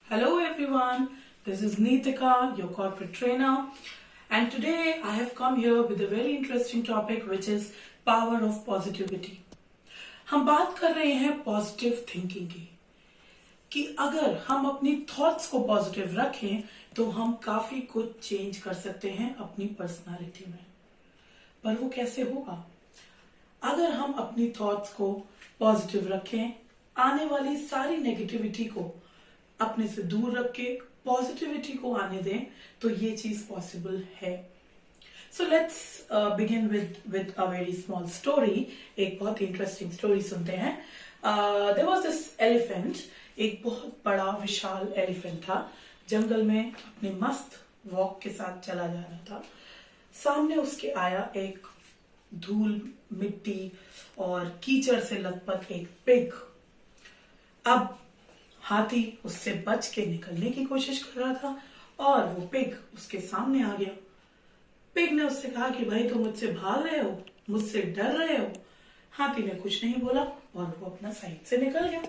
Hello everyone, this is Neetika, your corporate trainer, and today I have come here with a very interesting topic which is power of positivity. हम बात कर रहे हैं positive thinking की कि अगर हम अपनी थॉट्स को पॉजिटिव रखें तो हम काफी कुछ चेंज कर सकते हैं अपनी पर्सनालिटी में। पर वो कैसे होगा? अगर हम अपनी थॉट्स को पॉजिटिव रखें, आने वाली सारी नेगेटिविटी को अपने से दूर रख के पॉजिटिविटी को आने दें, तो ये चीज पॉसिबल है। So let's begin with a very small story. एक बहुत इंटरेस्टिंग स्टोरी सुनते हैं। देयर वाज दिस एलिफेंट, एक बहुत बड़ा विशाल एलिफेंट था। जंगल में अपने मस्त वॉक के साथ चला जा रहा था। सामने उसके आया एक धूल, मिट्टी और कीचड़ से लथपथ एक पिग। अब हाथी उससे बच के निकलने की कोशिश कर रहा था और वो पिग उसके सामने आ गया। पिग ने उससे कहा कि भाई तुम मुझसे भाग रहे हो, मुझसे डर रहे हो। हाथी ने कुछ नहीं बोला और वो अपना साइड से निकल गया।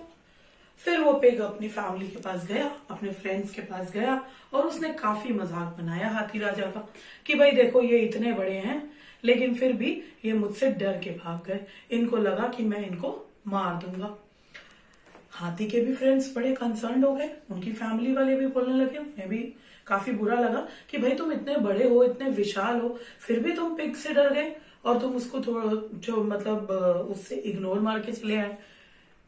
फिर वो पिग अपनी फैमिली के पास गया, अपने फ्रेंड्स के पास गया और उसने काफी मजाक बनाया हाथी राजा का कि भाई देखो ये इतने बड़े हैं लेकिन फिर भी ये मुझसे डर के भाग गए। इनको लगा कि मैं इनको मार दूंगा। हाथी के भी फ्रेंड्स बड़े कंसर्न हो गए, उनकी फैमिली वाले भी बोलने लगे, उन्हें भी काफी बुरा लगा कि भाई तुम इतने बड़े हो, इतने विशाल हो, फिर भी तुम पिग से डर गए और तुम उसको थोड़ा जो मतलब उससे इग्नोर मार के चले आए।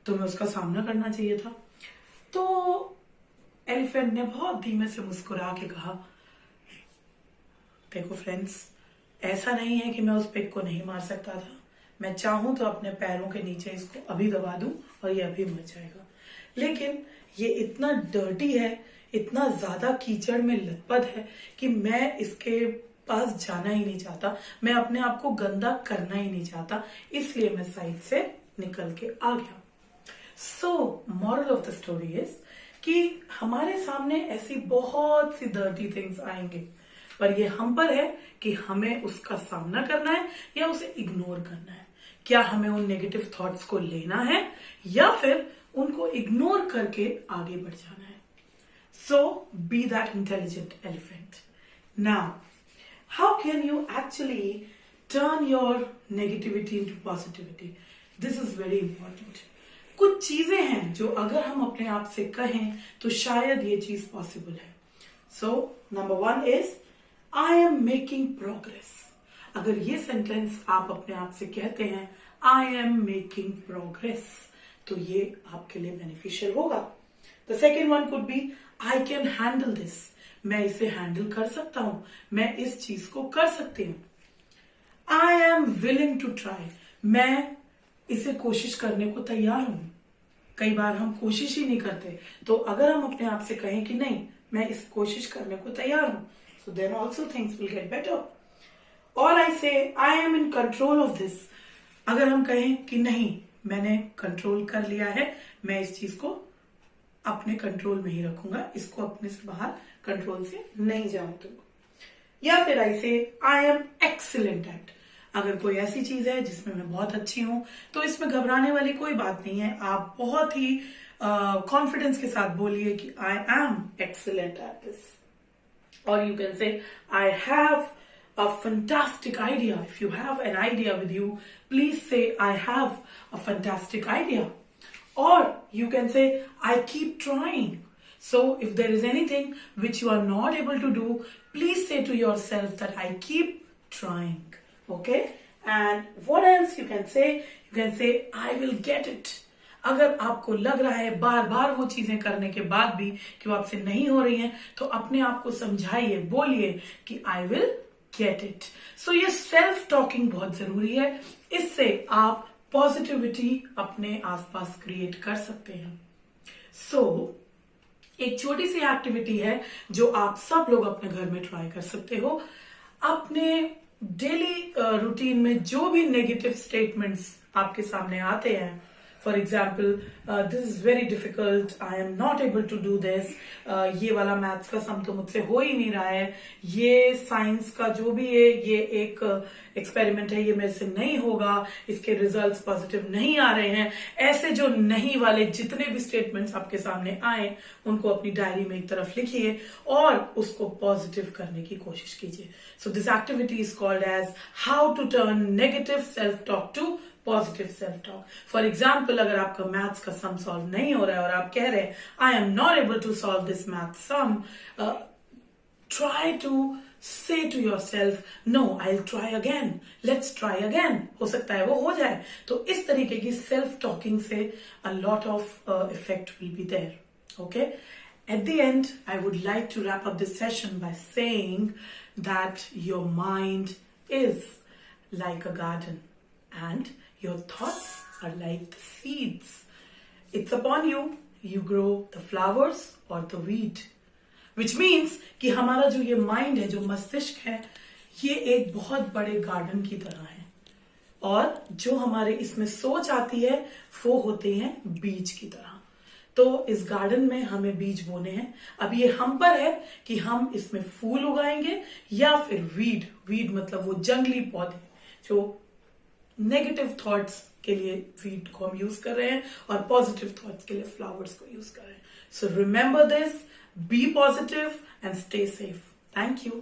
तुम्हें उसका सामना करना चाहिए था। तो एलिफेंट ने बहुत धीमे से मुस्कुरा के कहा, देखो फ्रेंड्स, ऐसा नहीं है कि मैं उस पिग को नहीं मार सकता था। मैं चाहूं तो अपने पैरों के नीचे इसको अभी दबा दूं और ये अभी मर जाएगा, लेकिन ये इतना डर्टी है, इतना ज्यादा कीचड़ में लथपथ है कि मैं इसके पास जाना ही नहीं चाहता। मैं अपने आप को गंदा करना ही नहीं चाहता, इसलिए मैं साइड से निकल के आ गया। So moral of the story is कि हमारे सामने ऐसी बहुत सी डर्टी थिंग्स आएंगे, पर ये हम पर है कि हमें उसका सामना करना है या उसे इग्नोर करना है। क्या हमें उन नेगेटिव थॉट्स को लेना है या फिर उनको इग्नोर करके आगे बढ़ जाना है। So be that intelligent elephant. Now how can you actually turn your negativity into positivity? This is very important. कुछ चीजें हैं जो अगर हम अपने आप से कहें तो शायद ये चीज पॉसिबल है। So number 1 is I am making progress. अगर ये सेंटेंस आप अपने आप से कहते हैं, आई एम मेकिंग प्रोग्रेस, तो ये आपके लिए बेनिफिशियल होगा। The second one could be I can handle this. मैं इसे हैंडल कर सकता हूं, मैं इस चीज को कर सकती हूं। I am willing to try. मैं इसे कोशिश करने को तैयार हूं। कई बार हम कोशिश ही नहीं करते, तो अगर हम अपने आप से कहें कि नहीं, मैं इस कोशिश करने को तैयार हूं, so then also things will get better. Or I say I am in control of this. अगर हम कहें कि नहीं, मैंने कंट्रोल कर लिया है, मैं इस चीज को अपने कंट्रोल में ही रखूंगा, इसको अपने से बाहर कंट्रोल से नहीं जाने दूंगा। या फिर I say I am excellent at. अगर कोई ऐसी चीज है जिसमें मैं बहुत अच्छी हूं, तो इसमें घबराने वाली कोई बात नहीं है। आप बहुत ही कॉन्फिडेंस के साथ बोलिए कि I am excellent at this. Or you can say, I have a fantastic idea. If you have an idea with you, please say, I have a fantastic idea. Or you can say, I keep trying. So if there is anything which you are not able to do, please say to yourself that I keep trying. Okay? And what else you can say? You can say, I will get it. अगर आपको लग रहा है बार बार वो चीजें करने के बाद भी कि वो आपसे नहीं हो रही हैं, तो अपने आप को समझाइए, बोलिए कि आई विल गेट इट। सो ये सेल्फ टॉकिंग बहुत जरूरी है। इससे आप पॉजिटिविटी अपने आसपास क्रिएट कर सकते हैं। सो एक छोटी सी एक्टिविटी है जो आप सब लोग अपने घर में ट्राई कर सकते हो। अपने डेली रूटीन में जो भी नेगेटिव स्टेटमेंट्स आपके सामने आते हैं, for example this is very difficult, I am not able to do this, ये वाला मैथ्स का सम तो मुझसे हो ही नहीं रहा है, ये साइंस का जो भी है ये एक एक्सपेरिमेंट है, ये मेरे से नहीं होगा, इसके रिजल्ट्स पॉजिटिव नहीं आ रहे हैं। ऐसे जो नहीं वाले जितने भी स्टेटमेंट्स आपके सामने आए उनको अपनी डायरी में एक तरफ लिखिए और उसको पॉजिटिव करने की कोशिश कीजिए। So this activity is called as how to turn negative self talk to positive self talk. For example, अगर आपका मैथ्स का सम सॉल्व नहीं हो रहा है और आप कह रहे हैं I am not able to solve this math sum, try to say to yourself, no, I'll try again, let's try again, हो सकता है वो हो जाए। तो इस तरीके की सेल्फ टॉकिंग से a lot of effect will be there. Okay, at the end I would like to wrap up this session by saying that your mind is like a garden and your thoughts are like the seeds. It's upon you, you grow the flowers or the weed. Which means कि हमारा जो ये mind है, जो मस्तिष्क है, ये एक बहुत बड़े गार्डन की तरह है और जो हमारे इसमें सोच आती है वो होते हैं बीज की तरह। तो इस गार्डन में हमें बीज बोने हैं। अब ये हम पर है कि हम इसमें फूल उगाएंगे या फिर वीड मतलब वो जंगली पौधे जो नेगेटिव थॉट्स के लिए वीड को हम यूज कर रहे हैं और पॉजिटिव थॉट्स के लिए फ्लावर्स को यूज कर रहे हैं। So remember this, be positive and stay safe. Thank you.